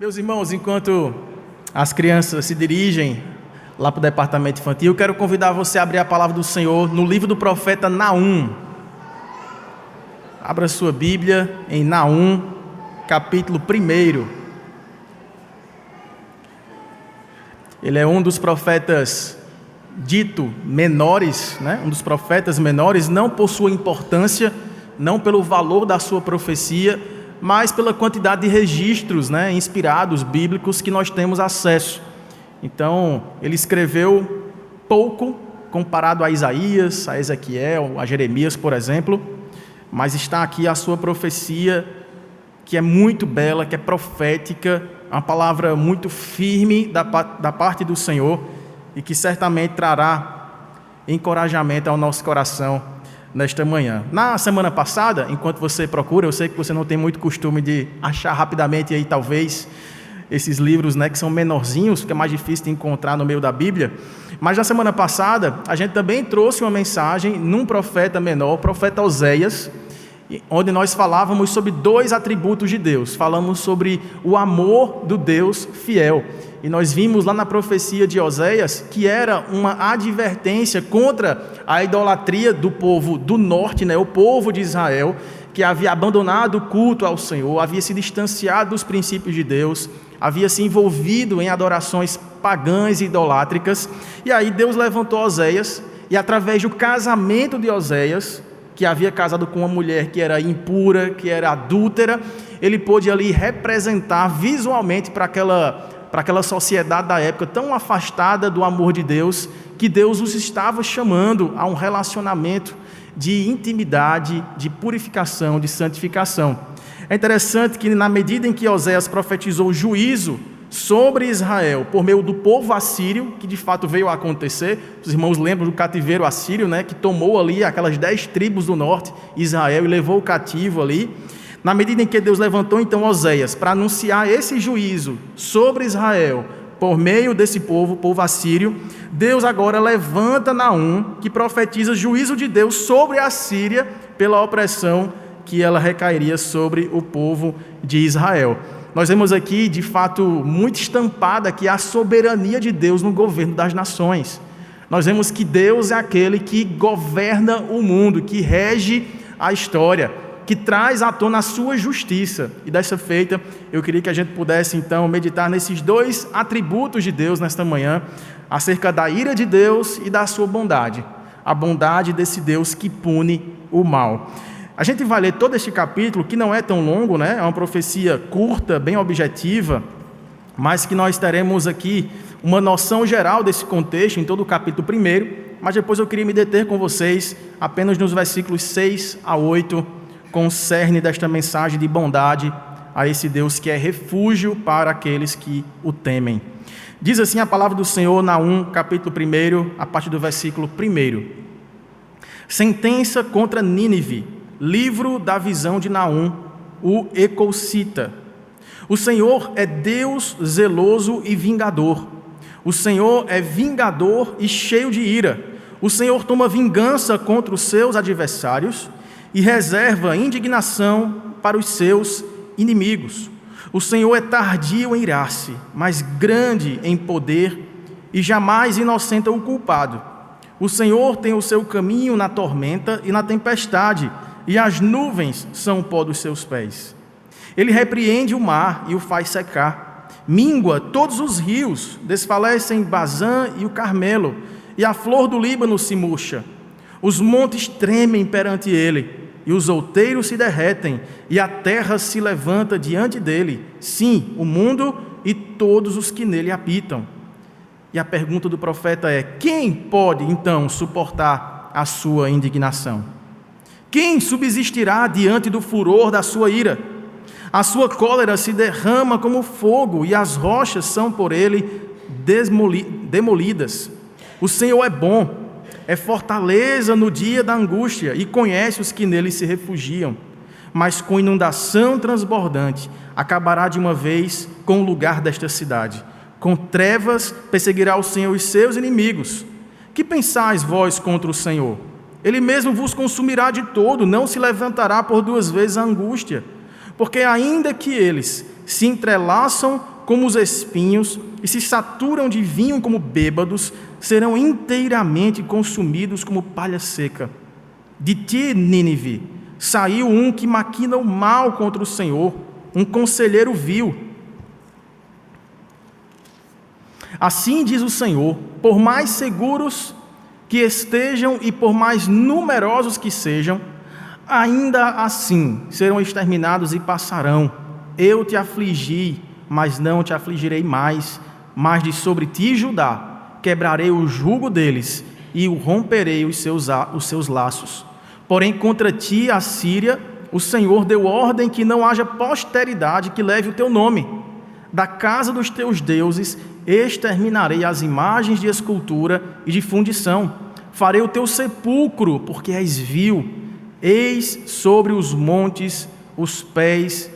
Meus irmãos, enquanto as crianças se dirigem lá para o departamento infantil, eu quero convidar você a abrir a palavra do Senhor no livro do profeta Naum. Abra sua Bíblia em Naum, capítulo 1. Ele é um dos profetas dito menores, um dos profetas menores, não por sua importância, não pelo valor da sua profecia, mas pela quantidade de registros inspirados, bíblicos, que nós temos acesso. Então, ele escreveu pouco comparado a Isaías, a Ezequiel, a Jeremias, por exemplo, mas está aqui a sua profecia, que é muito bela, que é profética, uma palavra muito firme da parte do Senhor e que certamente trará encorajamento ao nosso coração nesta manhã. Na semana passada, enquanto você procura, eu sei que você não tem muito costume de achar rapidamente aí talvez esses livros que são menorzinhos, que é mais difícil de encontrar no meio da Bíblia, mas na semana passada a gente também trouxe uma mensagem num profeta menor, o profeta Oséias, onde nós falávamos sobre 2 atributos de Deus. Falamos sobre o amor do Deus fiel, e nós vimos lá na profecia de Oséias que era uma advertência contra a idolatria do povo do norte, o povo de Israel, que havia abandonado o culto ao Senhor, havia se distanciado dos princípios de Deus, havia se envolvido em adorações pagãs e idolátricas. E aí Deus levantou Oséias, e através do casamento de Oséias, que havia casado com uma mulher que era impura, que era adúltera, ele pôde ali representar visualmente para aquela sociedade da época tão afastada do amor de Deus, que Deus os estava chamando a um relacionamento de intimidade, de purificação, de santificação. É interessante que na medida em que Oséias profetizou o juízo sobre Israel por meio do povo assírio, que de fato veio a acontecer, os irmãos lembram do cativeiro assírio, que tomou ali aquelas 10 tribos do norte, Israel, e levou o cativo ali. Na medida em que Deus levantou então Oséias para anunciar esse juízo sobre Israel por meio desse povo assírio, Deus agora levanta Naum, que profetiza juízo de Deus sobre a Síria pela opressão que ela recairia sobre o povo de Israel. Nós vemos aqui, de fato, muito estampada aqui a soberania de Deus no governo das nações. Nós vemos que Deus é aquele que governa o mundo, que rege a história, que traz à tona a sua justiça. E dessa feita, eu queria que a gente pudesse, então, meditar nesses 2 atributos de Deus nesta manhã, acerca da ira de Deus e da sua bondade. A bondade desse Deus que pune o mal. A gente vai ler todo este capítulo, que não é tão longo, é uma profecia curta, bem objetiva, mas que nós teremos aqui uma noção geral desse contexto em todo o capítulo 1, mas depois eu queria me deter com vocês apenas nos versículos 6 a 8, com o cerne desta mensagem de bondade a esse Deus que é refúgio para aqueles que o temem. Diz assim a palavra do Senhor, Naum, capítulo 1, a partir do versículo 1. Sentença contra Nínive, livro da visão de Naum, o Ecocita. O Senhor é Deus zeloso e vingador. O Senhor é vingador e cheio de ira. O Senhor toma vingança contra os seus adversários e reserva indignação para os seus inimigos. O Senhor é tardio em irar-se, mas grande em poder, e jamais inocenta o culpado. O Senhor tem o seu caminho na tormenta e na tempestade, e as nuvens são o pó dos seus pés. Ele repreende o mar e o faz secar. Mingua todos os rios, desfalecem Bazã e o Carmelo, e a flor do Líbano se murcha. Os montes tremem perante ele, e os outeiros se derretem, e a terra se levanta diante dele. Sim, o mundo e todos os que nele habitam. E a pergunta do profeta é: quem pode então suportar a sua indignação? Quem subsistirá diante do furor da sua ira? A sua cólera se derrama como fogo, e as rochas são por ele demolidas. O Senhor é bom, é fortaleza no dia da angústia, e conhece os que nele se refugiam. Mas com inundação transbordante acabará de uma vez com o lugar desta cidade. Com trevas perseguirá o Senhor os seus inimigos. Que pensais vós contra o Senhor? Ele mesmo vos consumirá de todo, não se levantará por 2 vezes a angústia. Porque ainda que eles se entrelaçam como os espinhos e se saturam de vinho como bêbados, serão inteiramente consumidos como palha seca. De ti, Nínive, saiu um que maquina o mal contra o Senhor, um conselheiro vil. Assim diz o Senhor: por mais seguros que estejam e por mais numerosos que sejam, ainda assim serão exterminados e passarão. Eu te afligi, mas não te afligirei mais. Mas de sobre ti, Judá, quebrarei o jugo deles e o romperei os seus laços. Porém, contra ti, a Síria, o Senhor deu ordem que não haja posteridade que leve o teu nome. Da casa dos teus deuses exterminarei as imagens de escultura e de fundição. Farei o teu sepulcro, porque és vil. Eis sobre os montes os pés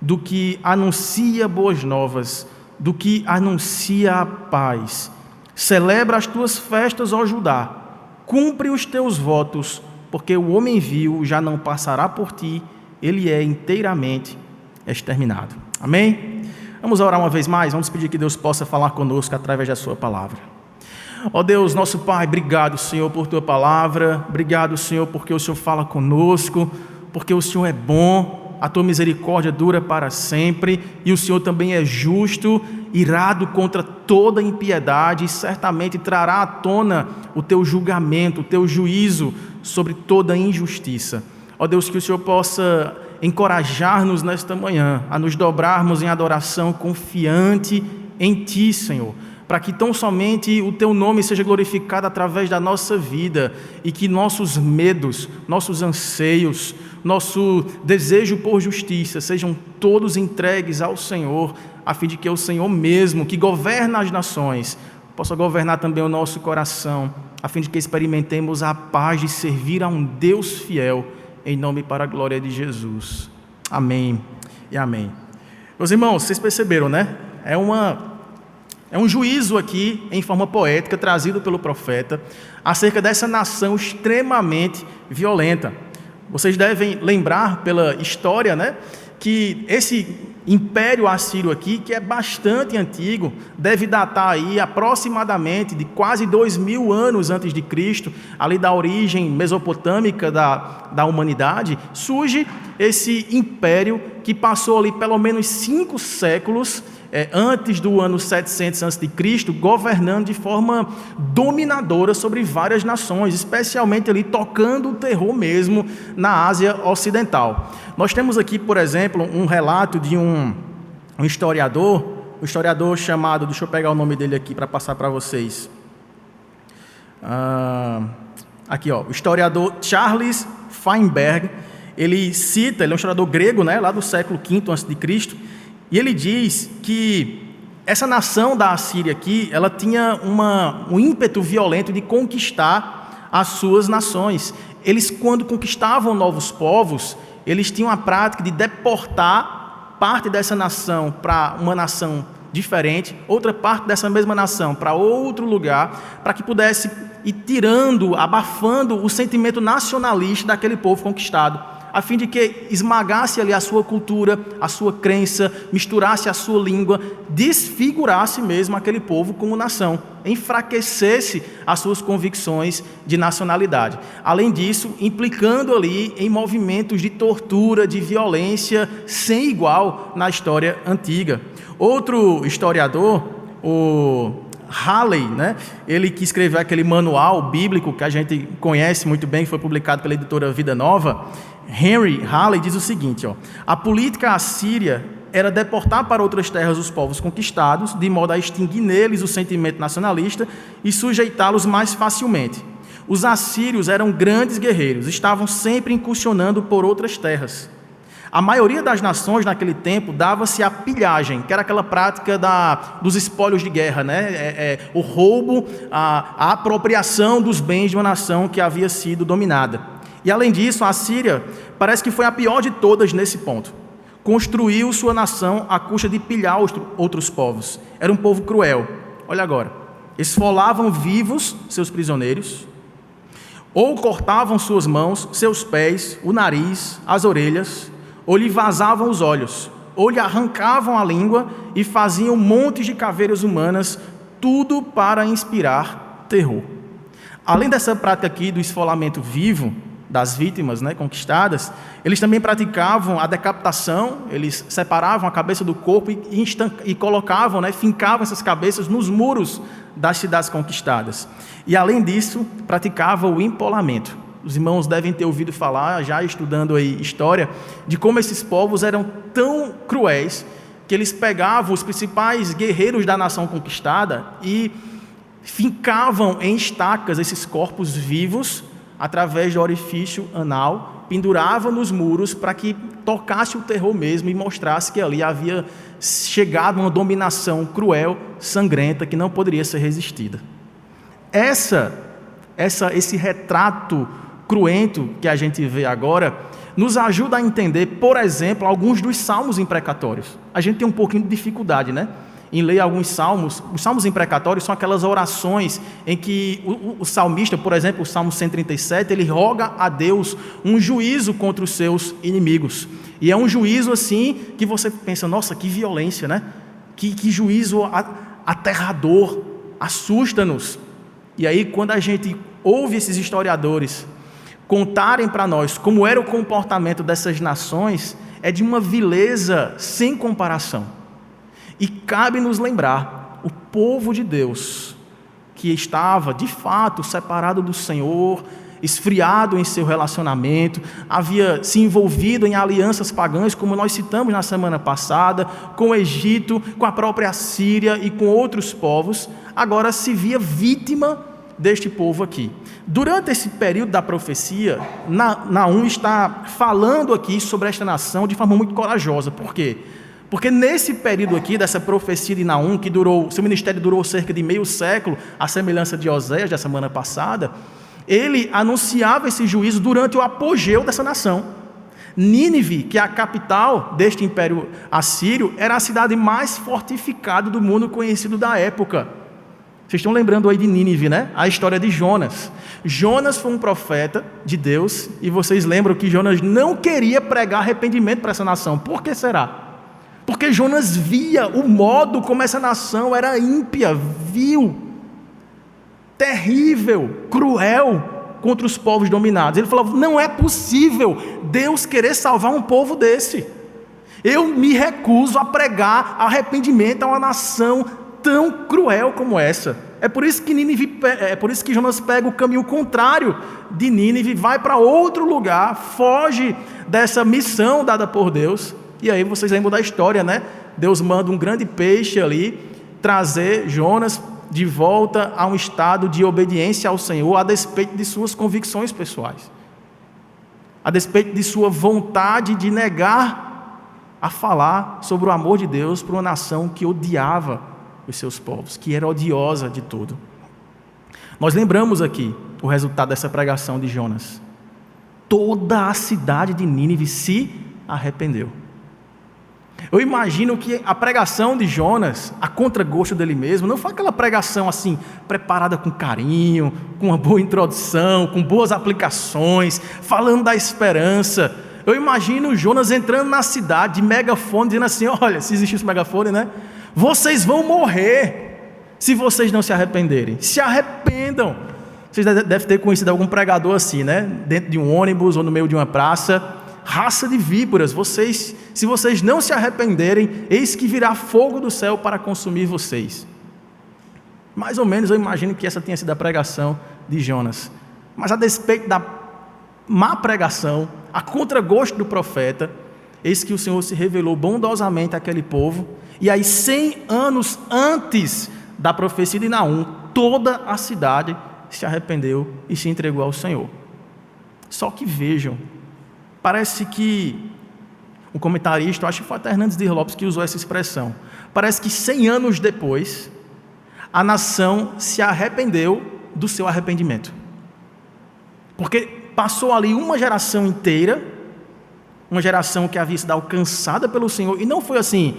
do que anuncia boas novas, do que anuncia a paz. Celebra as tuas festas, ó Judá. Cumpre os teus votos, porque o homem vil já não passará por ti, ele é inteiramente exterminado. Amém? Vamos orar uma vez mais, vamos pedir que Deus possa falar conosco através da sua palavra. Ó Deus, nosso Pai, obrigado, Senhor, por tua palavra, obrigado, Senhor, porque o Senhor fala conosco, porque o Senhor é bom, a tua misericórdia dura para sempre, e o Senhor também é justo, irado contra toda impiedade, e certamente trará à tona o teu julgamento, o teu juízo sobre toda injustiça. Ó Deus, que o Senhor possa encorajar-nos nesta manhã, a nos dobrarmos em adoração confiante em Ti, Senhor, para que tão somente o Teu nome seja glorificado através da nossa vida e que nossos medos, nossos anseios, nosso desejo por justiça sejam todos entregues ao Senhor, a fim de que o Senhor mesmo, que governa as nações, possa governar também o nosso coração, a fim de que experimentemos a paz de servir a um Deus fiel, em nome e para a glória de Jesus. Amém e amém. Meus irmãos, vocês perceberam, né? É um juízo aqui, em forma poética, trazido pelo profeta, acerca dessa nação extremamente violenta. Vocês devem lembrar pela história, né, que esse império assírio aqui, que é bastante antigo, deve datar aí aproximadamente de quase 2000 anos antes de Cristo, ali da origem mesopotâmica da humanidade, surge esse império que passou ali pelo menos 5 séculos antes do ano 700 a.C., governando de forma dominadora sobre várias nações, especialmente ali tocando o terror mesmo na Ásia Ocidental. Nós temos aqui, por exemplo, um relato de um historiador chamado, deixa eu pegar o nome dele aqui para passar para vocês. Aqui, ó, o historiador Charles Feinberg, ele é um historiador grego, né, lá do século V a.C., e ele diz que essa nação da Assíria aqui, ela tinha um ímpeto violento de conquistar as suas nações. Eles, quando conquistavam novos povos, eles tinham a prática de deportar parte dessa nação para uma nação diferente, outra parte dessa mesma nação para outro lugar, para que pudesse ir tirando, abafando o sentimento nacionalista daquele povo conquistado, a fim de que esmagasse ali a sua cultura, a sua crença, misturasse a sua língua, desfigurasse mesmo aquele povo como nação, enfraquecesse as suas convicções de nacionalidade. Além disso, implicando ali em movimentos de tortura, de violência sem igual na história antiga. Outro historiador, o Halley, né? Ele que escreveu aquele manual bíblico que a gente conhece muito bem, que foi publicado pela editora Vida Nova, Henry Halley diz o seguinte, ó: a política assíria era deportar para outras terras os povos conquistados, de modo a extinguir neles o sentimento nacionalista e sujeitá-los mais facilmente. Os assírios eram grandes guerreiros, estavam sempre incursionando por outras terras. A maioria das nações naquele tempo dava-se a pilhagem, que era aquela prática dos espólios de guerra, né? O roubo, a apropriação dos bens de uma nação que havia sido dominada. E além disso, a Síria parece que foi a pior de todas nesse ponto. Construiu sua nação à custa de pilhar outros povos. Era um povo cruel. Olha agora, esfolavam vivos seus prisioneiros, ou cortavam suas mãos, seus pés, o nariz, as orelhas, ou lhe vazavam os olhos, ou lhe arrancavam a língua e faziam montes de caveiras humanas, tudo para inspirar terror. Além dessa prática aqui do esfolamento vivo das vítimas, conquistadas, eles também praticavam a decapitação. Eles separavam a cabeça do corpo e colocavam, fincavam essas cabeças nos muros das cidades conquistadas. E além disso, praticavam o empalamento. Os irmãos devem ter ouvido falar, já estudando aí história, de como esses povos eram tão cruéis que eles pegavam os principais guerreiros da nação conquistada e fincavam em estacas esses corpos vivos através do orifício anal, penduravam nos muros para que tocasse o terror mesmo e mostrasse que ali havia chegado uma dominação cruel, sangrenta, que não poderia ser resistida. Esse retrato cruento que a gente vê agora nos ajuda a entender, por exemplo, alguns dos salmos imprecatórios. A gente tem um pouquinho de dificuldade, em ler alguns salmos. Os salmos imprecatórios são aquelas orações em que o salmista, por exemplo, o Salmo 137, ele roga a Deus um juízo contra os seus inimigos. E é um juízo assim que você pensa, nossa, que violência, Que juízo aterrador, assusta-nos. E aí, quando a gente ouve esses historiadores contarem para nós como era o comportamento dessas nações, é de uma vileza sem comparação. E cabe nos lembrar, o povo de Deus, que estava de fato separado do Senhor, esfriado em seu relacionamento, havia se envolvido em alianças pagãs, como nós citamos na semana passada, com o Egito, com a própria Síria e com outros povos, agora se via vítima deste povo aqui. Durante esse período da profecia, Naum está falando aqui sobre esta nação de forma muito corajosa. Por quê? Porque nesse período aqui, dessa profecia de Naum, que seu ministério durou cerca de meio século, à semelhança de Oséias da semana passada, ele anunciava esse juízo durante o apogeu dessa nação. Nínive, que é a capital deste império assírio, era a cidade mais fortificada do mundo conhecido da época. Vocês estão lembrando aí de Nínive, A história de Jonas. Jonas foi um profeta de Deus, e vocês lembram que Jonas não queria pregar arrependimento para essa nação. Por que será? Porque Jonas via o modo como essa nação era ímpia, vil, terrível, cruel contra os povos dominados. Ele falou, não é possível Deus querer salvar um povo desse. Eu me recuso a pregar arrependimento a uma nação tão cruel como essa. É por isso que Jonas pega o caminho contrário de Nínive, vai para outro lugar, foge dessa missão dada por Deus. E aí vocês lembram da história, Deus manda um grande peixe ali trazer Jonas de volta a um estado de obediência ao Senhor, a despeito de suas convicções pessoais, a despeito de sua vontade de negar a falar sobre o amor de Deus para uma nação que odiava os seus povos, que era odiosa de tudo. Nós lembramos aqui o resultado dessa pregação de Jonas. Toda a cidade de Nínive se arrependeu. Eu imagino que a pregação de Jonas, a contragosto dele mesmo, não foi aquela pregação assim, preparada com carinho, com uma boa introdução, com boas aplicações, falando da esperança. Eu imagino Jonas entrando na cidade de megafone, dizendo assim, olha, se existisse megafone, vocês vão morrer se vocês não se arrependerem. Se arrependam. Vocês devem ter conhecido algum pregador assim, dentro de um ônibus ou no meio de uma praça. Raça de víboras, se vocês não se arrependerem, eis que virá fogo do céu para consumir vocês. Mais ou menos eu imagino que essa tenha sido a pregação de Jonas. Mas a despeito da má pregação, a contragosto do profeta, eis que o Senhor se revelou bondosamente àquele povo. E aí 100 anos antes da profecia de Naum, toda a cidade se arrependeu e se entregou ao Senhor. Só que vejam, parece que um comentarista, acho que foi até Hernandes Dias Lopes que usou essa expressão, parece que 100 anos depois, a nação se arrependeu do seu arrependimento. Porque passou ali uma geração inteira, uma geração que havia sido alcançada pelo Senhor, e não foi assim,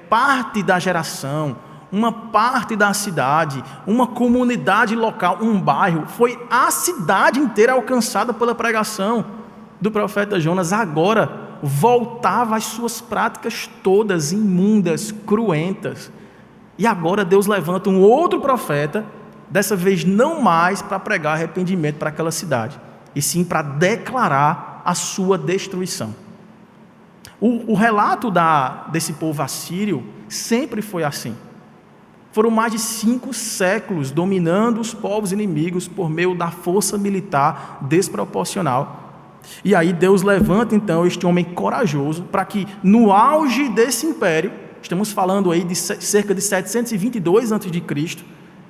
parte da geração, uma parte da cidade, uma comunidade local, um bairro, foi a cidade inteira alcançada pela pregação do profeta Jonas. Agora voltava às suas práticas todas imundas, cruentas. E agora Deus levanta um outro profeta, dessa vez não mais para pregar arrependimento para aquela cidade, e sim para declarar a sua destruição. O relato desse povo assírio sempre foi assim. Foram mais de 5 séculos dominando os povos inimigos por meio da força militar desproporcional. E aí Deus levanta então este homem corajoso para que no auge desse império, estamos falando aí de cerca de 722 a.C.,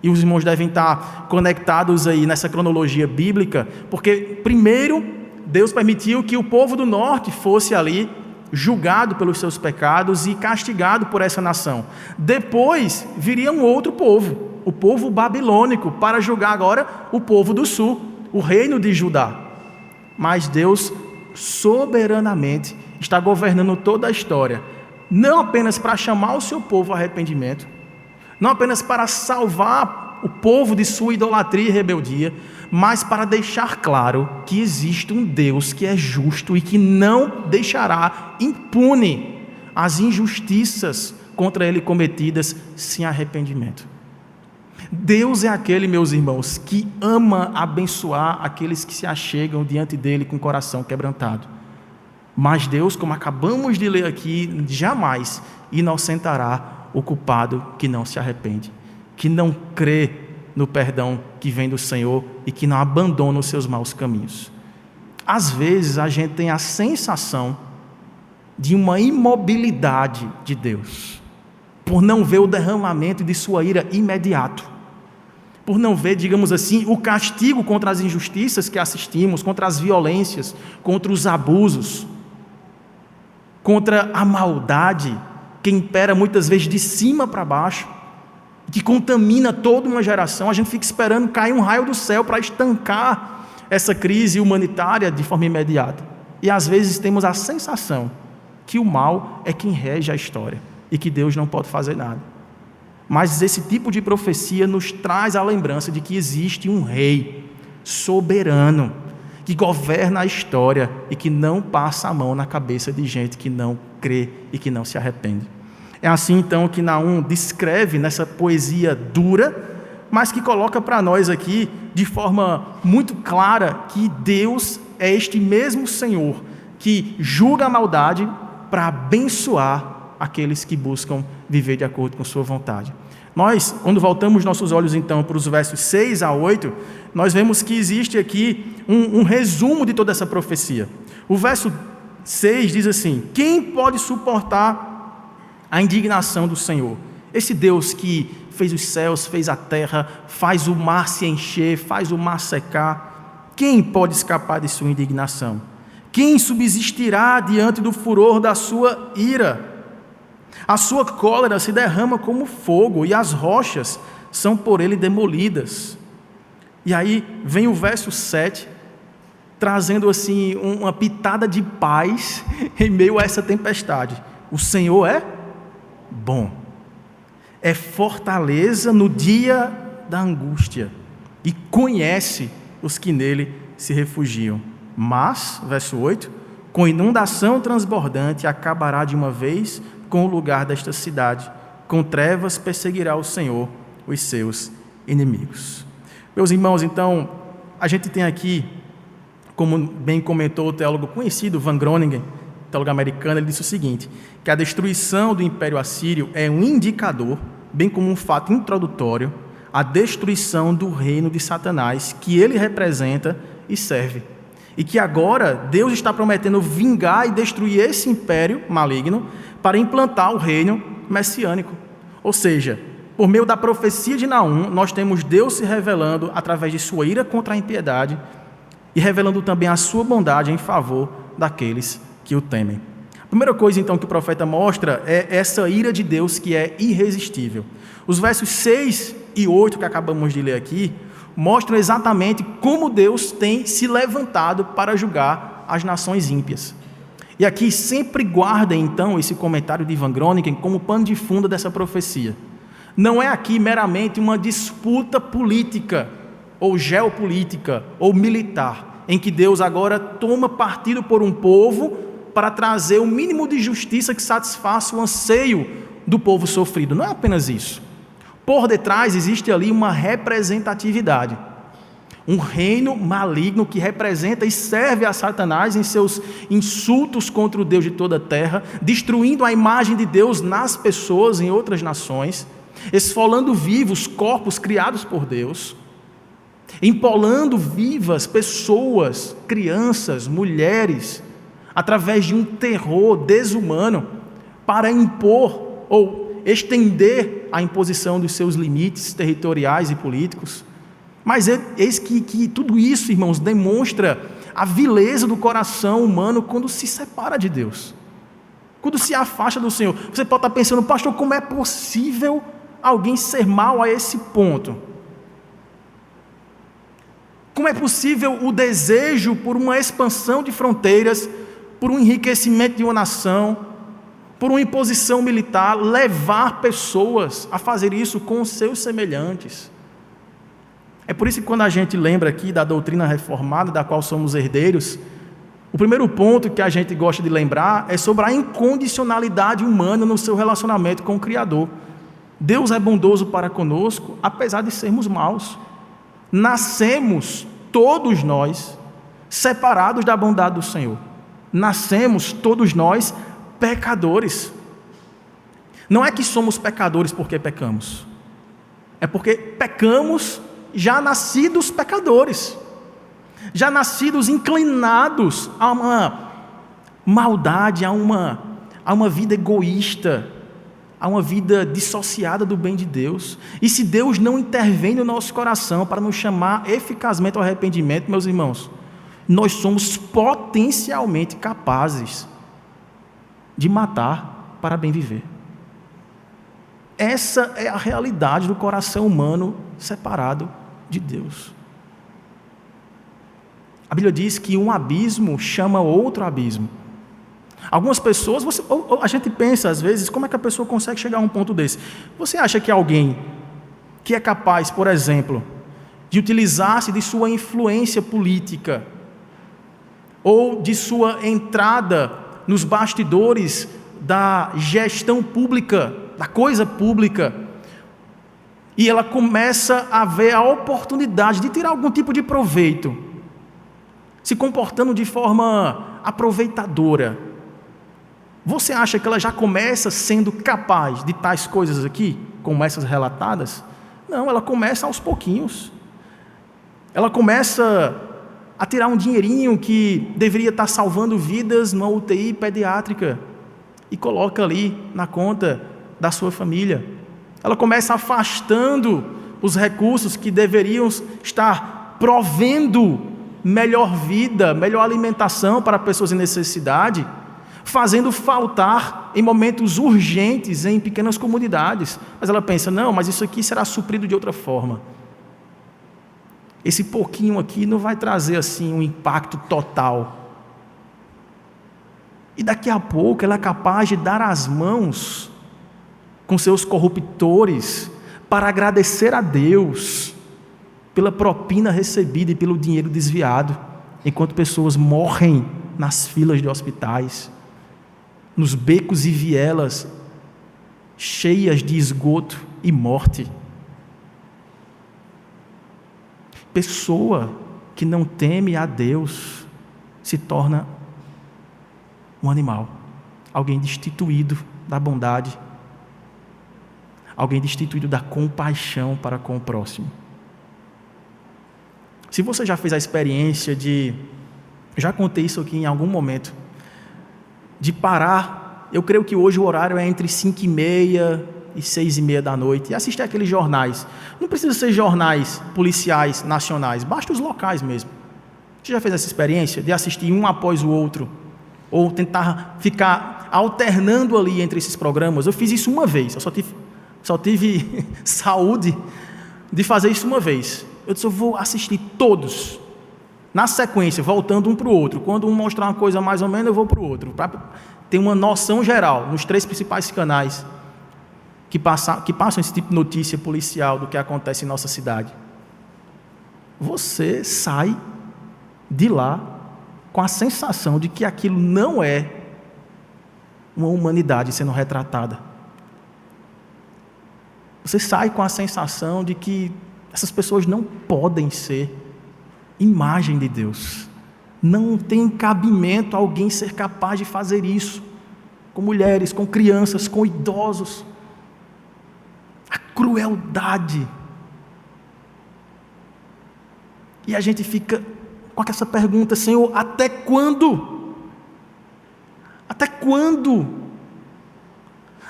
e os irmãos devem estar conectados aí nessa cronologia bíblica, porque primeiro Deus permitiu que o povo do norte fosse ali julgado pelos seus pecados e castigado por essa nação. Depois viria um outro povo, o povo babilônico, para julgar agora o povo do sul, o reino de Judá. Mas Deus soberanamente está governando toda a história, não apenas para chamar o seu povo ao arrependimento, não apenas para salvar o povo de sua idolatria e rebeldia, mas para deixar claro que existe um Deus que é justo e que não deixará impune as injustiças contra ele cometidas sem arrependimento. Deus é aquele, meus irmãos, que ama abençoar aqueles que se achegam diante dele com o coração quebrantado. Mas Deus, como acabamos de ler aqui, jamais inocentará o culpado que não se arrepende, que não crê no perdão que vem do Senhor e que não abandona os seus maus caminhos. Às vezes a gente tem a sensação de uma imobilidade de Deus, por não ver o derramamento de sua ira imediato, por não ver, digamos assim, o castigo contra as injustiças que assistimos, contra as violências, contra os abusos, contra a maldade que impera muitas vezes de cima para baixo, que contamina toda uma geração. A gente fica esperando cair um raio do céu para estancar essa crise humanitária de forma imediata. E às vezes temos a sensação que o mal é quem rege a história e que Deus não pode fazer nada. Mas esse tipo de profecia nos traz a lembrança de que existe um rei soberano que governa a história e que não passa a mão na cabeça de gente que não crê e que não se arrepende. É assim então que Naum descreve nessa poesia dura, mas que coloca para nós aqui de forma muito clara que Deus é este mesmo Senhor que julga a maldade para abençoar aqueles que buscam viver de acordo com sua vontade. Nós, quando voltamos nossos olhos então para os versos 6 a 8, nós vemos que existe aqui um resumo de toda essa profecia. O verso 6 diz assim: quem pode suportar a indignação do Senhor? Esse Deus que fez os céus, fez a terra, faz o mar se encher, faz o mar secar. Quem pode escapar de sua indignação? Quem subsistirá diante do furor da sua ira? A sua cólera se derrama como fogo e as rochas são por ele demolidas. E aí vem o verso 7, trazendo assim uma pitada de paz em meio a essa tempestade. O Senhor é bom, é fortaleza no dia da angústia e conhece os que nele se refugiam. Mas, verso 8, com inundação transbordante acabará de uma vez com o lugar desta cidade, com trevas perseguirá o Senhor os seus inimigos. Meus irmãos, então, a gente tem aqui, como bem comentou o teólogo conhecido, Van Groningen, teólogo americano, ele disse o seguinte, que a destruição do Império Assírio é um indicador, bem como um fato introdutório, a destruição do reino de Satanás, que ele representa e serve. E que agora Deus está prometendo vingar e destruir esse império maligno para implantar o reino messiânico. Ou seja, por meio da profecia de Naum, nós temos Deus se revelando através de sua ira contra a impiedade e revelando também a sua bondade em favor daqueles que o temem. A primeira coisa então que o profeta mostra é essa ira de Deus que é irresistível. Os versos 6 e 8 que acabamos de ler aqui mostram exatamente como Deus tem se levantado para julgar as nações ímpias. E aqui sempre guardem então esse comentário de Van Groningen como pano de fundo dessa profecia. Não é aqui meramente uma disputa política, ou geopolítica, ou militar, em que Deus agora toma partido por um povo para trazer o mínimo de justiça que satisfaça o anseio do povo sofrido. Não é apenas isso. Por detrás existe ali uma representatividade. Um reino maligno que representa e serve a Satanás em seus insultos contra o Deus de toda a terra, destruindo a imagem de Deus nas pessoas em outras nações, esfolando vivos corpos criados por Deus, empolando vivas pessoas, crianças, mulheres, através de um terror desumano para impor ou estender a imposição dos seus limites territoriais e políticos. Mas eis que tudo isso, irmãos, demonstra a vileza do coração humano quando se separa de Deus, quando se afasta do Senhor. Você pode estar pensando, pastor, como é possível alguém ser mau a esse ponto? Como é possível o desejo por uma expansão de fronteiras, por um enriquecimento de uma nação, por uma imposição militar, levar pessoas a fazer isso com os seus semelhantes? É por isso que quando a gente lembra aqui da doutrina reformada, da qual somos herdeiros, o primeiro ponto que a gente gosta de lembrar é sobre a incondicionalidade humana no seu relacionamento com o Criador. Deus é bondoso para conosco, apesar de sermos maus. Nascemos, todos nós, separados da bondade do Senhor. Nascemos, todos nós, pecadores. Não é que somos pecadores porque pecamos. É porque pecamos já nascidos pecadores, já nascidos inclinados a uma maldade, a uma vida egoísta, a uma vida dissociada do bem de Deus. E se Deus não intervém no nosso coração para nos chamar eficazmente ao arrependimento, meus irmãos, nós somos potencialmente capazes de matar para bem viver. Essa é a realidade do coração humano separado de Deus. A Bíblia diz que um abismo chama outro abismo. Algumas pessoas, a gente pensa às vezes, como é que a pessoa consegue chegar a um ponto desse? Você acha que alguém que é capaz, por exemplo, de utilizar-se de sua influência política ou de sua entrada nos bastidores da gestão pública, da coisa pública, e ela começa a ver a oportunidade de tirar algum tipo de proveito, se comportando de forma aproveitadora, você acha que ela já começa sendo capaz de tais coisas aqui, como essas relatadas? Não, ela começa aos pouquinhos. Ela começa a tirar um dinheirinho que deveria estar salvando vidas numa UTI pediátrica e coloca ali na conta da sua família. Ela começa afastando os recursos que deveriam estar provendo melhor vida, melhor alimentação para pessoas em necessidade, fazendo faltar em momentos urgentes em pequenas comunidades. Mas ela pensa, não, mas isso aqui será suprido de outra forma. Esse pouquinho aqui não vai trazer assim um impacto total. E daqui a pouco ela é capaz de dar as mãos com seus corruptores para agradecer a Deus pela propina recebida e pelo dinheiro desviado, enquanto pessoas morrem nas filas de hospitais, nos becos e vielas cheias de esgoto e morte. Pessoa que não teme a Deus se torna um animal, alguém destituído da bondade, alguém destituído da compaixão para com o próximo. Se você já fez a experiência já contei isso aqui em algum momento, de parar, eu creio que hoje o horário é entre 5h30 e 6h30 da noite, e assistir aqueles jornais. Não precisa ser jornais policiais nacionais, basta os locais mesmo. Você já fez essa experiência de assistir um após o outro, ou tentar ficar alternando ali entre esses programas? Eu fiz isso uma vez, eu só tive saúde de fazer isso uma vez. Eu disse, eu vou assistir todos, na sequência, voltando um para o outro. Quando um mostrar uma coisa mais ou menos, eu vou para o outro, para ter uma noção geral, nos 3 principais canais que passam esse tipo de notícia policial do que acontece em nossa cidade. Você sai de lá com a sensação de que aquilo não é uma humanidade sendo retratada. Você sai com a sensação de que essas pessoas não podem ser imagem de Deus. Não tem cabimento alguém ser capaz de fazer isso. Com mulheres, com crianças, com idosos. A crueldade. E a gente fica com essa pergunta: Senhor, até quando? Até quando?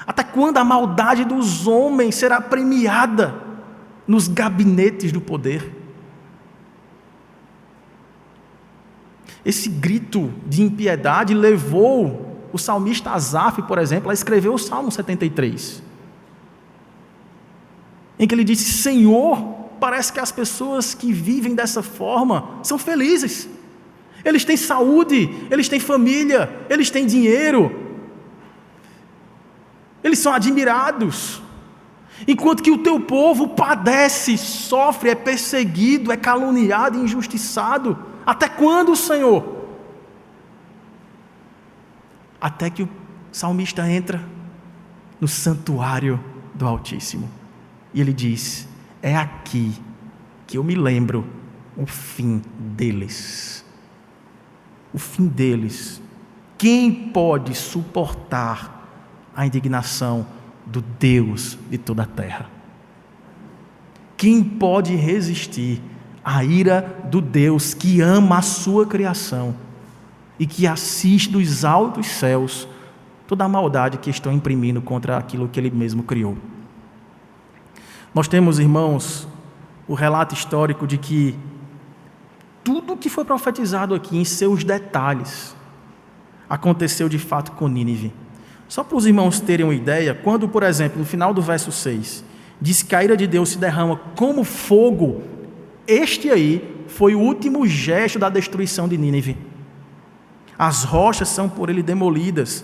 Até quando a maldade dos homens será premiada nos gabinetes do poder? Esse grito de impiedade levou o salmista Asaf, por exemplo, a escrever o Salmo 73, em que ele disse: Senhor, parece que as pessoas que vivem dessa forma são felizes. Eles têm saúde, eles têm família, eles têm dinheiro, eles são admirados, enquanto que o teu povo padece, sofre, é perseguido, é caluniado, injustiçado. Até quando, Senhor? Até que o salmista entra no santuário do Altíssimo e ele diz: é aqui que eu me lembro o fim deles. O fim deles. Quem pode suportar a indignação do Deus de toda a terra? Quem pode resistir à ira do Deus que ama a sua criação e que assiste dos altos céus toda a maldade que estão imprimindo contra aquilo que Ele mesmo criou? Nós temos, irmãos, o relato histórico de que tudo o que foi profetizado aqui, em seus detalhes, aconteceu de fato com Nínive. Só para os irmãos terem uma ideia, quando, por exemplo, no final do verso 6, diz que a ira de Deus se derrama como fogo, este aí foi o último gesto da destruição de Nínive. As rochas são por ele demolidas.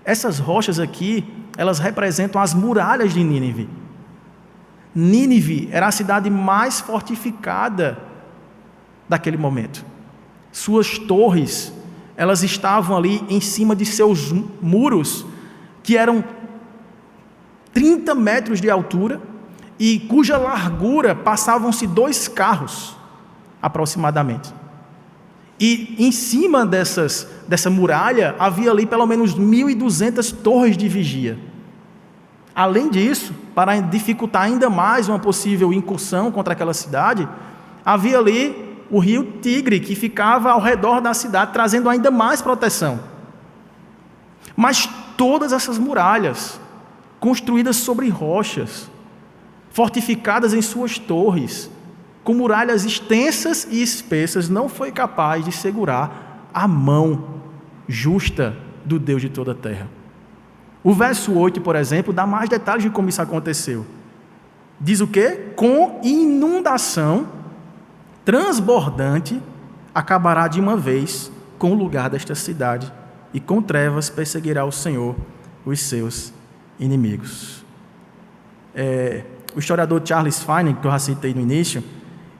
Essas rochas aqui, elas representam as muralhas de Nínive. Nínive era a cidade mais fortificada daquele momento. Suas torres, elas estavam ali em cima de seus muros, que eram 30 metros de altura e cuja largura passavam-se 2 carros, aproximadamente. E em cima dessa muralha havia ali pelo menos 1.200 torres de vigia. Além disso, para dificultar ainda mais uma possível incursão contra aquela cidade, havia ali o rio Tigre, que ficava ao redor da cidade, trazendo ainda mais proteção. Mas todas essas muralhas, construídas sobre rochas, fortificadas em suas torres, com muralhas extensas e espessas, não foi capaz de segurar a mão justa do Deus de toda a terra. O verso 8, por exemplo, dá mais detalhes de como isso aconteceu. Diz o quê? Com inundação transbordante acabará de uma vez com o lugar desta cidade, e com trevas perseguirá o Senhor os seus inimigos. O historiador Charles Finney, que eu já citei no início,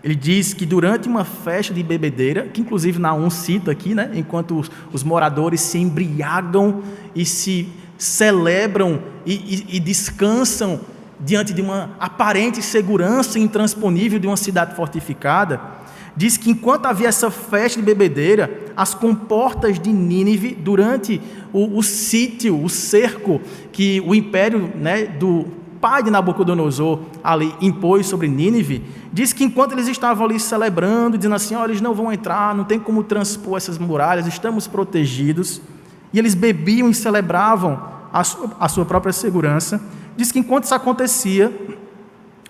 ele diz que durante uma festa de bebedeira, que inclusive Naum cita aqui, né, enquanto os moradores se embriagam e se celebram e descansam diante de uma aparente segurança intransponível de uma cidade fortificada, diz que enquanto havia essa festa de bebedeira, as comportas de Nínive, durante o sítio, o cerco que o império, né, do pai de Nabucodonosor ali impôs sobre Nínive, diz que enquanto eles estavam ali celebrando, dizendo assim: olha, eles não vão entrar, não tem como transpor essas muralhas, estamos protegidos, e eles bebiam e celebravam a sua própria segurança. Diz que enquanto isso acontecia,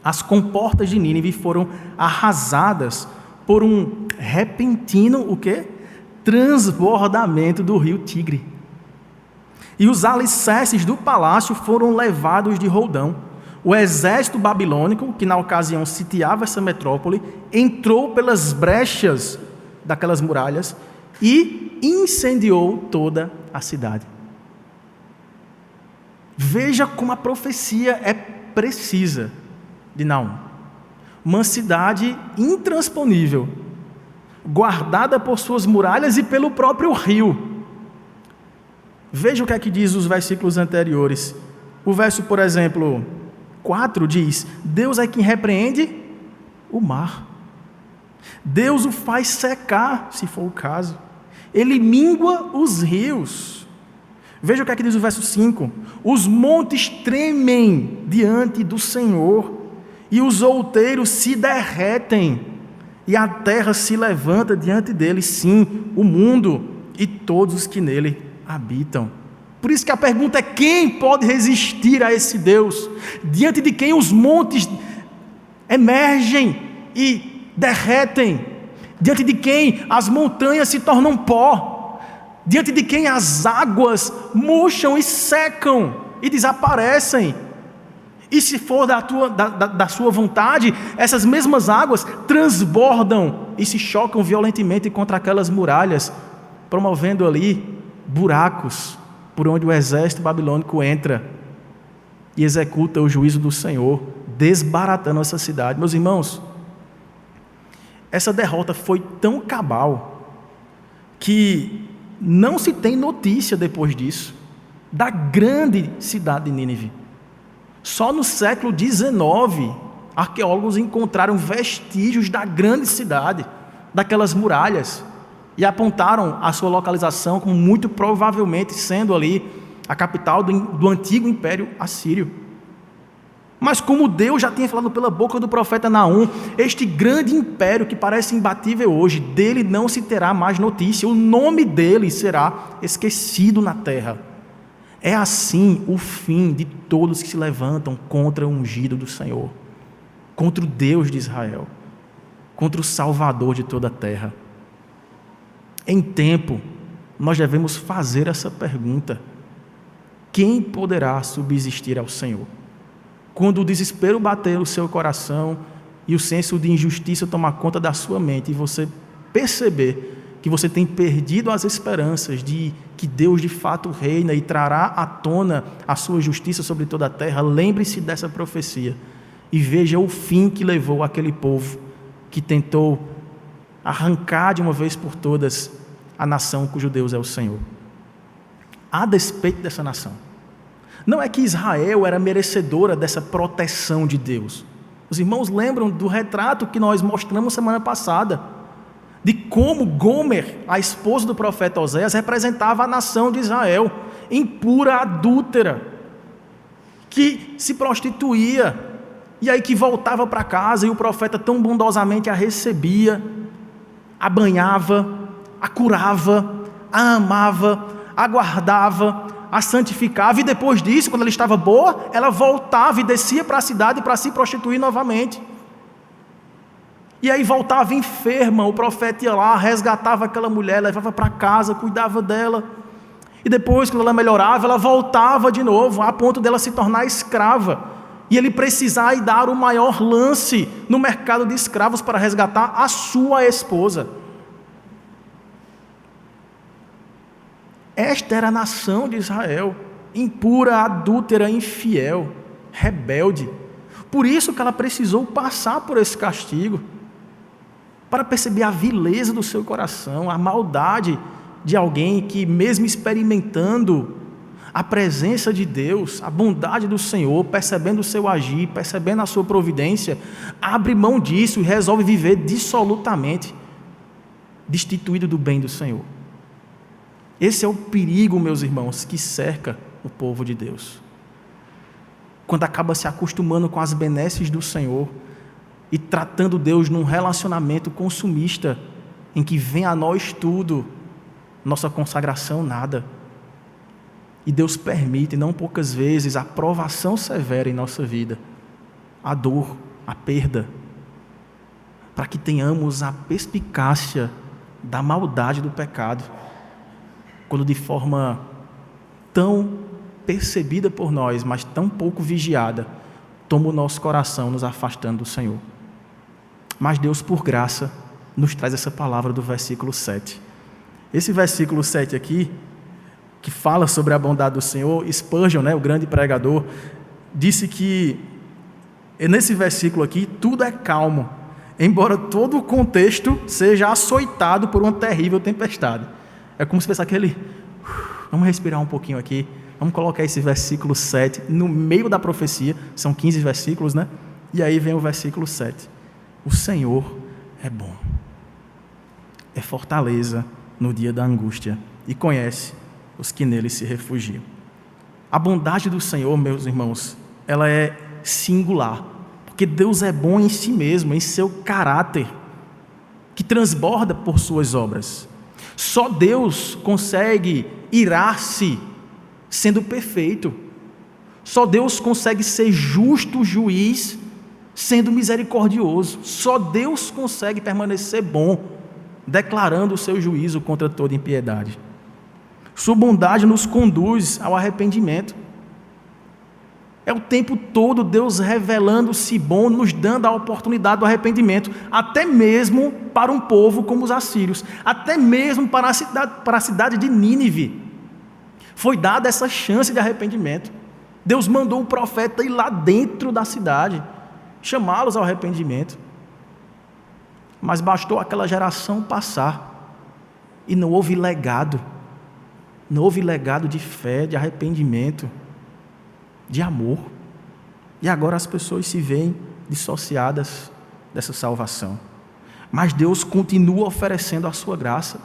as comportas de Nínive foram arrasadas por um repentino, o quê? Transbordamento do rio Tigre. E os alicerces do palácio foram levados de roldão. O exército babilônico, que na ocasião sitiava essa metrópole, entrou pelas brechas daquelas muralhas e incendiou toda a cidade. Veja como a profecia é precisa de Naum. Uma cidade intransponível, guardada por suas muralhas e pelo próprio rio. Veja o que é que diz os versículos anteriores. O verso, por exemplo, 4 diz: Deus é quem repreende o mar. Deus o faz secar, se for o caso. Ele mingua os rios. Veja o que é que diz o verso 5. Os montes tremem diante do Senhor, e os outeiros se derretem, e a terra se levanta diante dele, sim, o mundo e todos os que nele habitam. Por isso que a pergunta é: quem pode resistir a esse Deus, diante de quem os montes emergem e derretem, diante de quem as montanhas se tornam pó, diante de quem as águas murcham e secam e desaparecem? E se for da sua vontade, essas mesmas águas transbordam e se chocam violentamente contra aquelas muralhas, promovendo ali buracos por onde o exército babilônico entra e executa o juízo do Senhor, desbaratando essa cidade. Meus irmãos, essa derrota foi tão cabal que não se tem notícia depois disso da grande cidade de Nínive. Só no século XIX, arqueólogos encontraram vestígios da grande cidade, daquelas muralhas, e apontaram a sua localização como muito provavelmente sendo ali a capital do antigo Império Assírio. Mas como Deus já tinha falado pela boca do profeta Naum, este grande império que parece imbatível hoje, dele não se terá mais notícia, o nome dele será esquecido na terra. É assim o fim de todos que se levantam contra o ungido do Senhor, contra o Deus de Israel, contra o Salvador de toda a terra. Em tempo, nós devemos fazer essa pergunta: quem poderá subsistir ao Senhor? Quando o desespero bater no seu coração e o senso de injustiça tomar conta da sua mente, e você perceber que você tem perdido as esperanças de que Deus de fato reina e trará à tona a sua justiça sobre toda a terra, lembre-se dessa profecia e veja o fim que levou aquele povo que tentou arrancar de uma vez por todas a nação cujo Deus é o Senhor. A despeito dessa nação, não é que Israel era merecedora dessa proteção de Deus. Os irmãos lembram do retrato que nós mostramos semana passada, de como Gomer, a esposa do profeta Oséias, representava a nação de Israel, impura, adúltera, que se prostituía, e aí que voltava para casa e o profeta tão bondosamente a recebia, a banhava, a curava, a amava, a guardava, a santificava, e depois disso, quando ela estava boa, ela voltava e descia para a cidade para se prostituir novamente. E aí voltava enferma, o profeta ia lá, resgatava aquela mulher, levava para casa, cuidava dela. E depois, quando ela melhorava, ela voltava de novo, a ponto dela se tornar escrava. E ele precisar e dar o maior lance no mercado de escravos para resgatar a sua esposa. Esta era a nação de Israel, impura, adúltera, infiel, rebelde. Por isso que ela precisou passar por esse castigo, para perceber a vileza do seu coração, a maldade de alguém que, mesmo experimentando a presença de Deus, a bondade do Senhor, percebendo o seu agir, percebendo a sua providência, abre mão disso e resolve viver dissolutamente, destituído do bem do Senhor. Esse é o perigo, meus irmãos, que cerca o povo de Deus. Quando acaba se acostumando com as benesses do Senhor e tratando Deus num relacionamento consumista, em que vem a nós tudo, nossa consagração nada. E Deus permite, não poucas vezes, a provação severa em nossa vida, a dor, a perda, para que tenhamos a perspicácia da maldade do pecado, quando de forma tão percebida por nós, mas tão pouco vigiada, toma o nosso coração nos afastando do Senhor. Mas Deus, por graça, nos traz essa palavra do versículo 7. Esse versículo 7 aqui, que fala sobre a bondade do Senhor, Spurgeon, o grande pregador, disse que nesse versículo aqui tudo é calmo, embora todo o contexto seja açoitado por uma terrível tempestade. É como se fosse aquele Vamos respirar um pouquinho aqui. Vamos colocar esse versículo 7 no meio da profecia. São 15 versículos, né? E aí vem o versículo 7. O Senhor é bom. É fortaleza no dia da angústia e conhece os que nele se refugiam. A bondade do Senhor, meus irmãos, ela é singular, porque Deus é bom em si mesmo, em seu caráter, que transborda por suas obras. Só Deus consegue irar-se sendo perfeito. Só Deus consegue ser justo juiz sendo misericordioso. Só Deus consegue permanecer bom, declarando o seu juízo contra toda impiedade. Sua bondade nos conduz ao arrependimento. É o tempo todo Deus revelando-se bom, nos dando a oportunidade do arrependimento, até mesmo para um povo como os assírios, até mesmo para a cidade de Nínive. Foi dada essa chance de arrependimento. Deus mandou um profeta ir lá dentro da cidade, chamá-los ao arrependimento. Mas bastou aquela geração passar e não houve legado. Não houve legado de fé, de arrependimento, de amor. E agora as pessoas se veem dissociadas dessa salvação. Mas Deus continua oferecendo a sua graça.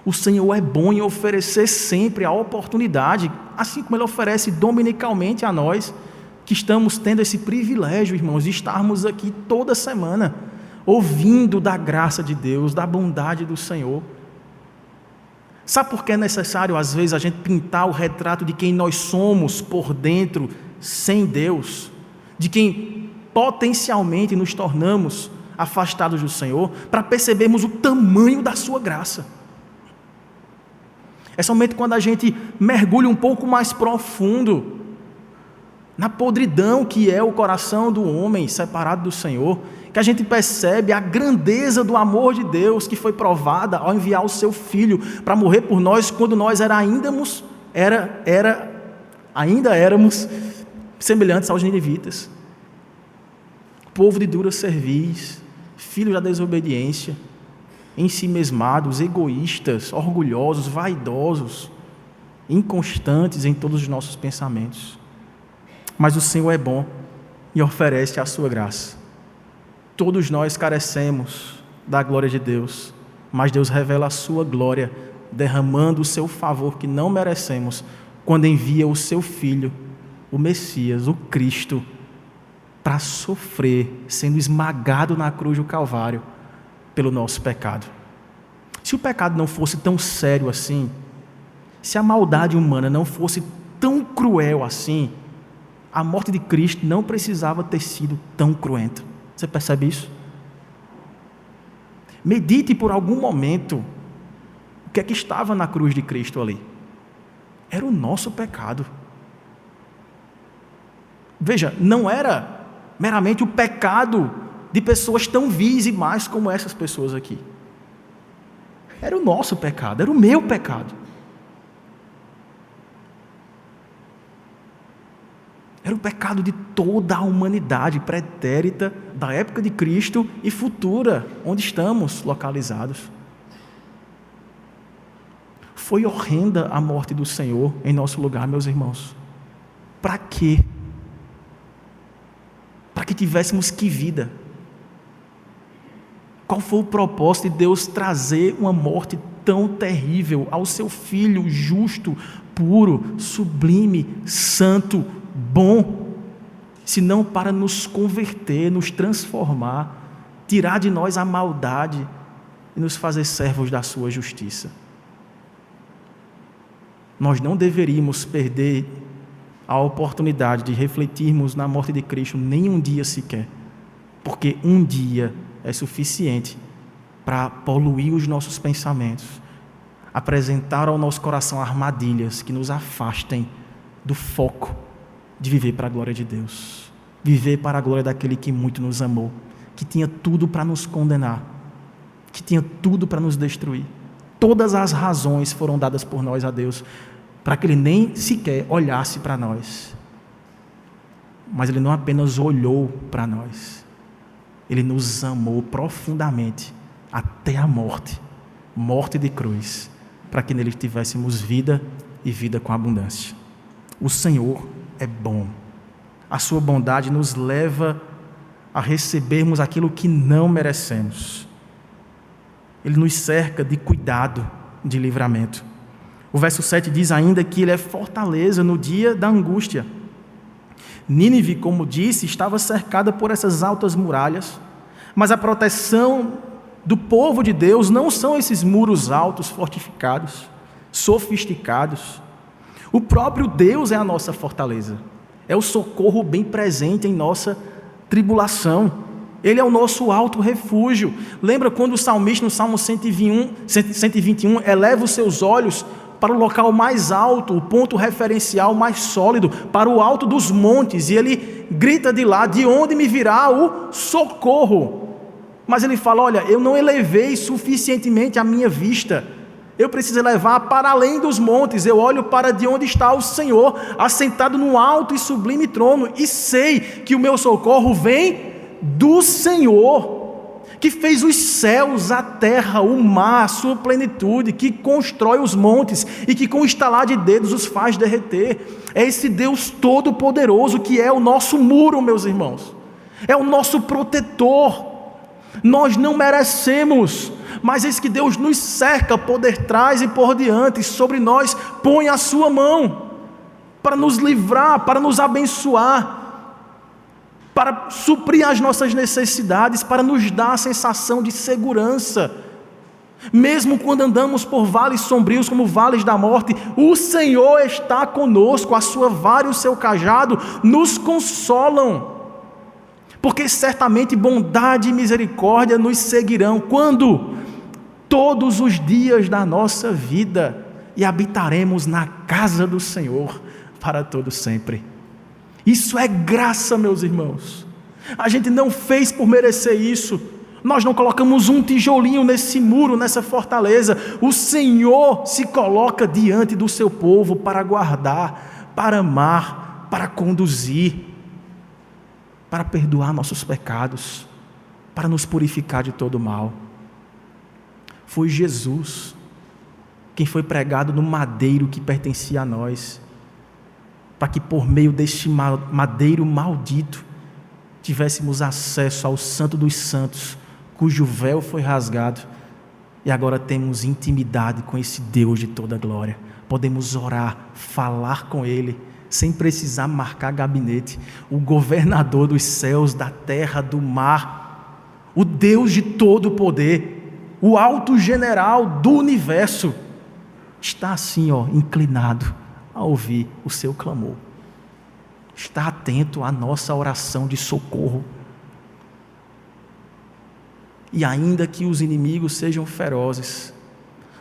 O Senhor é bom em oferecer sempre a oportunidade, assim como Ele oferece dominicalmente a nós, que estamos tendo esse privilégio, irmãos, de estarmos aqui toda semana, ouvindo da graça de Deus, da bondade do Senhor. Sabe por que é necessário, às vezes, a gente pintar o retrato de quem nós somos por dentro, sem Deus? De quem potencialmente nos tornamos afastados do Senhor, para percebermos o tamanho da sua graça. É somente quando a gente mergulha um pouco mais profundo na podridão que é o coração do homem separado do Senhor, que a gente percebe a grandeza do amor de Deus que foi provada ao enviar o seu Filho para morrer por nós quando nós ainda éramos semelhantes aos ninivitas. Povo de dura cerviz, filhos da desobediência, ensimesmados, egoístas, orgulhosos, vaidosos, inconstantes em todos os nossos pensamentos. Mas o Senhor é bom e oferece a sua graça. Todos nós carecemos da glória de Deus, mas Deus revela a sua glória, derramando o seu favor que não merecemos, quando envia o seu Filho, o Messias, o Cristo, para sofrer, sendo esmagado na cruz do Calvário, pelo nosso pecado. Se o pecado não fosse tão sério assim, se a maldade humana não fosse tão cruel assim, a morte de Cristo não precisava ter sido tão cruenta. Você percebe isso? Medite por algum momento o que é que estava na cruz de Cristo ali. Era o nosso pecado. Veja, não era meramente o pecado de pessoas tão vis e más como essas pessoas aqui. Era o nosso pecado, era o meu pecado. Era o pecado de toda a humanidade pretérita da época de Cristo e futura, onde estamos localizados. Foi horrenda a morte do Senhor em nosso lugar, meus irmãos. Para quê? Para que tivéssemos que vida? Qual foi o propósito de Deus trazer uma morte tão terrível ao seu Filho justo, puro, sublime, santo, bom, senão para nos converter, nos transformar, tirar de nós a maldade e nos fazer servos da sua justiça? Nós não deveríamos perder a oportunidade de refletirmos na morte de Cristo nem um dia sequer, porque um dia é suficiente para poluir os nossos pensamentos, apresentar ao nosso coração armadilhas que nos afastem do foco de viver para a glória de Deus, viver para a glória daquele que muito nos amou, que tinha tudo para nos condenar, que tinha tudo para nos destruir. Todas as razões foram dadas por nós a Deus, para que Ele nem sequer olhasse para nós. Mas Ele não apenas olhou para nós, Ele nos amou profundamente, até a morte de cruz, para que nele tivéssemos vida e vida com abundância. O Senhor é bom. A sua bondade nos leva a recebermos aquilo que não merecemos. Ele nos cerca de cuidado, de livramento. O verso 7 diz ainda que ele é fortaleza no dia da angústia. Nínive, como disse, estava cercada por essas altas muralhas, mas a proteção do povo de Deus não são esses muros altos, fortificados, sofisticados. O próprio Deus é a nossa fortaleza, é o socorro bem presente em nossa tribulação. Ele é o nosso alto refúgio. Lembra quando o salmista no Salmo 121 eleva os seus olhos para o local mais alto, o ponto referencial mais sólido, para o alto dos montes, e ele grita de lá: de onde me virá o socorro? Mas ele fala: olha, eu não elevei suficientemente a minha vista, eu preciso elevar para além dos montes. Eu olho para de onde está o Senhor, assentado no alto e sublime trono, e sei que o meu socorro vem do Senhor, que fez os céus, a terra, o mar, a sua plenitude, que constrói os montes e que com estalar de dedos os faz derreter. É esse Deus todo-poderoso que é o nosso muro, meus irmãos, é o nosso protetor. Nós não merecemos, mas eis que Deus nos cerca por detrás e por diante, sobre nós põe a sua mão para nos livrar, para nos abençoar, para suprir as nossas necessidades, para nos dar a sensação de segurança. Mesmo quando andamos por vales sombrios como vales da morte, o Senhor está conosco, a sua vara e o seu cajado nos consolam, porque certamente bondade e misericórdia nos seguirão. Quando? Todos os dias da nossa vida, e habitaremos na casa do Senhor para todo sempre. Isso é graça, meus irmãos. A gente não fez por merecer isso. Nós não colocamos um tijolinho nesse muro, nessa fortaleza. O Senhor se coloca diante do seu povo para guardar, para amar, para conduzir, para perdoar nossos pecados, para nos purificar de todo mal. Foi Jesus quem foi pregado no madeiro que pertencia a nós, para que por meio deste madeiro maldito tivéssemos acesso ao Santo dos Santos, cujo véu foi rasgado, e agora temos intimidade com esse Deus de toda glória. Podemos orar, falar com Ele, sem precisar marcar gabinete. O governador dos céus, da terra, do mar, o Deus de todo poder, o alto general do universo, está assim, inclinado a ouvir o seu clamor. Está atento à nossa oração de socorro. E ainda que os inimigos sejam ferozes,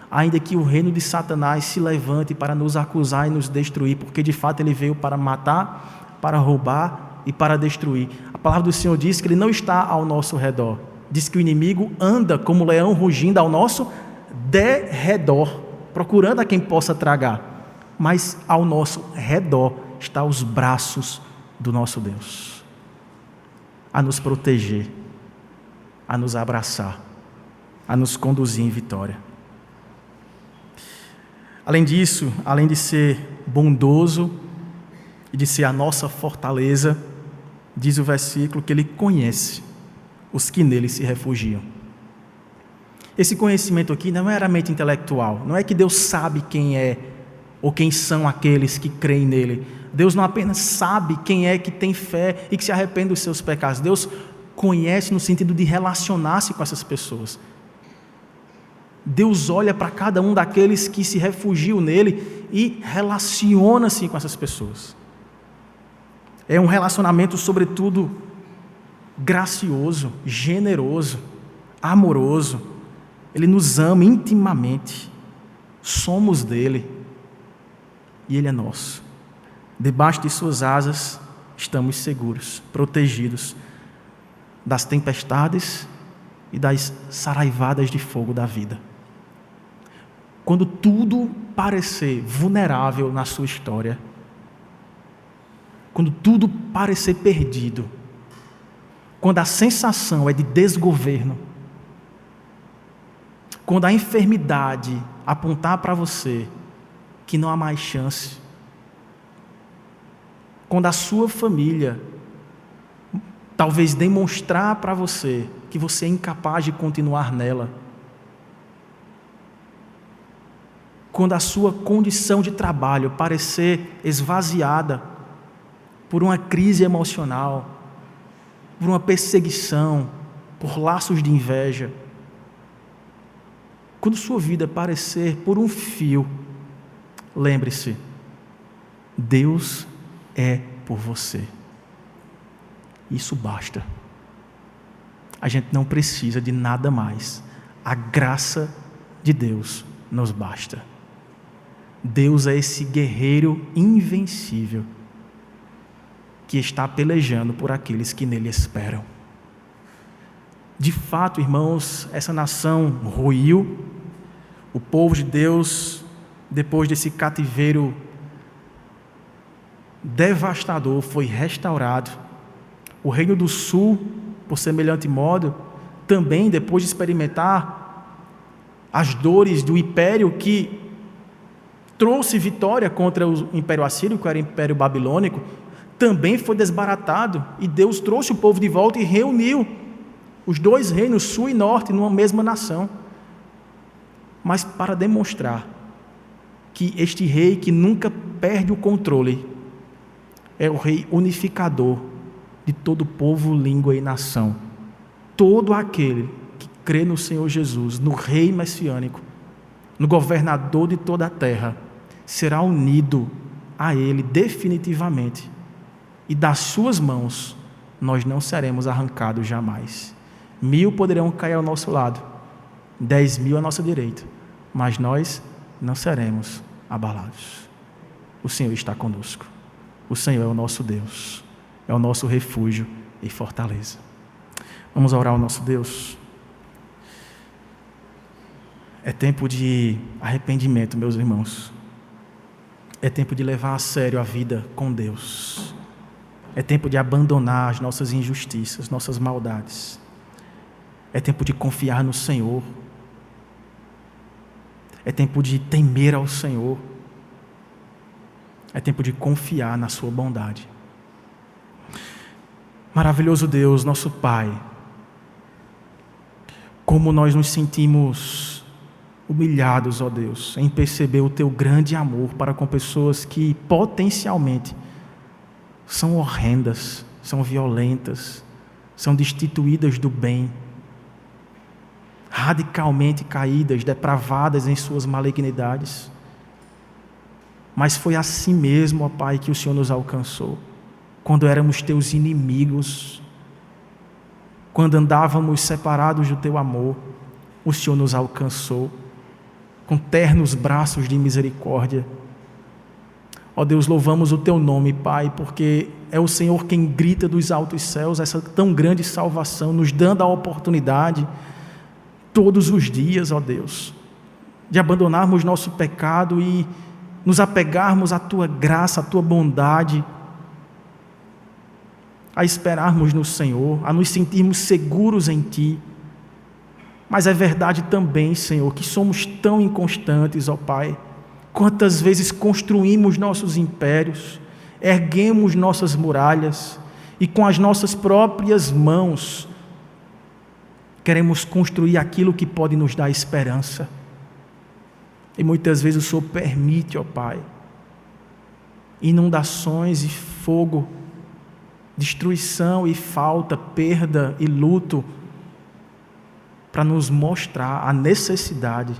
ainda que o reino de Satanás se levante para nos acusar e nos destruir, porque de fato ele veio para matar, para roubar e para destruir. A palavra do Senhor diz que ele não está ao nosso redor. Diz que o inimigo anda como leão rugindo ao nosso derredor, procurando a quem possa tragar. Mas ao nosso redor estão os braços do nosso Deus, a nos proteger, a nos abraçar, a nos conduzir em vitória. Além disso, além de ser bondoso e de ser a nossa fortaleza, diz o versículo que Ele conhece os que nele se refugiam. Esse conhecimento aqui não é meramente intelectual, não é que Deus sabe quem é ou quem são aqueles que creem nele. Deus não apenas sabe quem é que tem fé e que se arrepende dos seus pecados. Deus conhece no sentido de relacionar-se com essas pessoas. Deus olha para cada um daqueles que se refugiam nele e relaciona-se com essas pessoas. É um relacionamento, sobretudo, gracioso, generoso, amoroso. Ele nos ama intimamente. Somos dele e ele é nosso. Debaixo de suas asas estamos seguros, protegidos das tempestades e das saraivadas de fogo da vida. Quando tudo parecer vulnerável na sua história, quando tudo parecer perdido, quando a sensação é de desgoverno, quando a enfermidade, apontar para você que não há mais chance, quando a sua família talvez demonstrar para você que você é incapaz de continuar nela, quando a sua condição de trabalho parecer esvaziada por uma crise emocional, por uma perseguição, por laços de inveja, quando sua vida parecer por um fio, lembre-se, Deus é por você. Isso basta. A gente não precisa de nada mais. A graça de Deus nos basta. Deus é esse guerreiro invencível que está pelejando por aqueles que nele esperam. De fato, irmãos, essa nação ruiu. O povo de Deus, depois desse cativeiro devastador, foi restaurado. O reino do sul, por semelhante modo, também depois de experimentar as dores do império que trouxe vitória contra o império assírio, que era o império babilônico, também foi desbaratado, e Deus trouxe o povo de volta e reuniu os dois reinos, sul e norte, numa mesma nação. Mas para demonstrar que este rei que nunca perde o controle é o rei unificador de todo povo, língua e nação. Todo aquele que crê no Senhor Jesus, no rei messiânico, no governador de toda a terra, será unido a ele definitivamente, e das suas mãos nós não seremos arrancados jamais. 1000 poderão cair ao nosso lado, 10.000 à nossa direita, mas nós não seremos abalados. O Senhor está conosco. O Senhor é o nosso Deus, é o nosso refúgio e fortaleza. Vamos orar ao nosso Deus. É tempo de arrependimento, meus irmãos. É tempo de levar a sério a vida com Deus. É tempo de abandonar as nossas injustiças, nossas maldades. É tempo de confiar no Senhor. É tempo de temer ao Senhor. É tempo de confiar na sua bondade. Maravilhoso Deus, nosso Pai, como nós nos sentimos humilhados, ó Deus, em perceber o Teu grande amor para com pessoas que potencialmente são horrendas, são violentas, são destituídas do bem, radicalmente caídas, depravadas em suas malignidades. Mas foi assim mesmo, ó Pai, que o Senhor nos alcançou. Quando éramos Teus inimigos, quando andávamos separados do Teu amor, o Senhor nos alcançou com ternos braços de misericórdia. Ó Deus, louvamos o Teu nome, Pai, porque é o Senhor quem grita dos altos céus essa tão grande salvação, nos dando a oportunidade todos os dias, ó Deus, de abandonarmos nosso pecado e nos apegarmos à Tua graça, à Tua bondade, a esperarmos no Senhor, a nos sentirmos seguros em Ti. Mas é verdade também, Senhor, que somos tão inconstantes, ó Pai. Quantas vezes construímos nossos impérios, erguemos nossas muralhas e com as nossas próprias mãos queremos construir aquilo que pode nos dar esperança. E muitas vezes o Senhor permite, ó Pai, inundações e fogo, destruição e falta, perda e luto, para nos mostrar a necessidade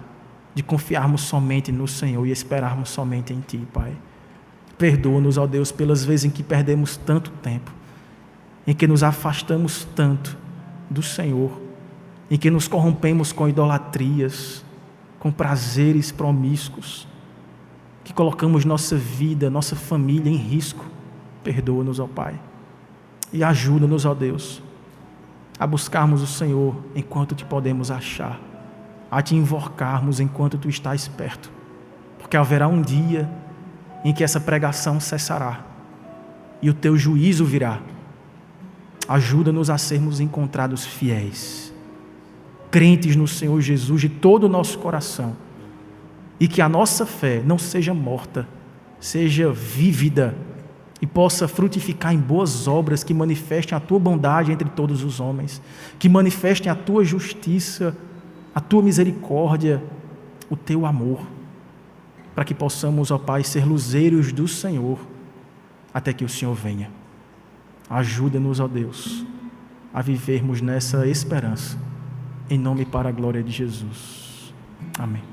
de confiarmos somente no Senhor e esperarmos somente em Ti, Pai. Perdoa-nos, ó Deus, pelas vezes em que perdemos tanto tempo, em que nos afastamos tanto do Senhor, em que nos corrompemos com idolatrias, com prazeres promíscuos, que colocamos nossa vida, nossa família em risco. Perdoa-nos, ó Pai, e ajuda-nos, ó Deus, a buscarmos o Senhor enquanto Te podemos achar, a Te invocarmos enquanto Tu estás perto, porque haverá um dia em que essa pregação cessará e o Teu juízo virá. Ajuda-nos a sermos encontrados fiéis, crentes no Senhor Jesus de todo o nosso coração, e que a nossa fé não seja morta, seja vívida e possa frutificar em boas obras que manifestem a tua bondade entre todos os homens, que manifestem a tua justiça, a tua misericórdia, o teu amor, para que possamos, ó Pai, ser luzeiros do Senhor até que o Senhor venha. Ajuda-nos, ó Deus, a vivermos nessa esperança, em nome e para a glória de Jesus. Amém.